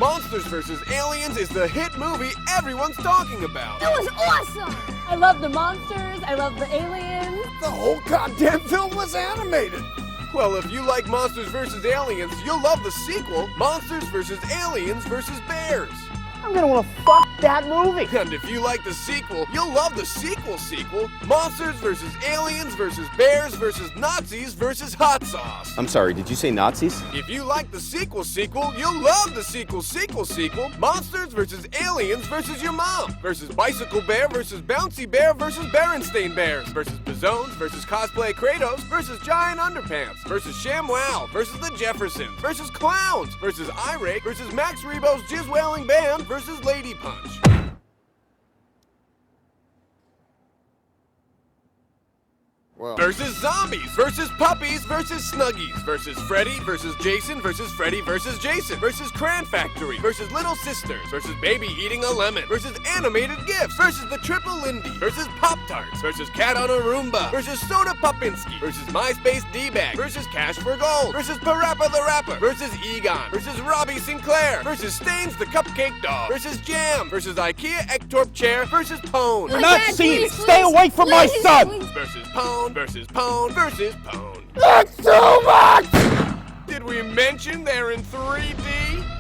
Monsters vs. Aliens is the hit movie everyone's talking about. It was awesome! I love the monsters, I love the aliens. The whole goddamn film was animated. Well, if you like Monsters vs. Aliens, you'll love the sequel, Monsters vs. Aliens vs. Bears. I'm gonna wanna fuck that movie. And if you like the sequel, you'll love the sequel, Monsters vs. Aliens vs. Bears vs. Nazis vs. Hot Sauce. I'm sorry, did you say Nazis? If you like the sequel, you'll love the sequel, Monsters vs. Aliens vs. Your Mom versus Bicycle Bear versus Bouncy Bear versus Berenstain Bears versus Bazones versus Cosplay Kratos versus Giant Underpants versus ShamWow versus the Jeffersons versus Clowns versus Irate versus Max Rebo's Jizz Wailing Band versus Lady Punch. Well. Versus zombies, versus puppies, versus Snuggies, versus Freddy, versus Jason, versus Freddy, versus Jason, versus Cran Factory, versus Little Sisters, versus Baby Eating a Lemon, versus Animated Gifts, versus the Triple Lindy, versus Pop-Tarts, versus Cat on a Roomba, versus Soda Popinski, versus MySpace D-Bag, versus Cash for Gold, versus Parappa the Rapper, versus Egon, versus Robbie Sinclair, versus Stains the Cupcake Dog, versus Jam, versus IKEA Ektorp Chair, versus Pone. You're not seeing it. Stay away from my son. Versus Pone, versus Pone, versus Pone. That's too much! Did we mention they're in 3D?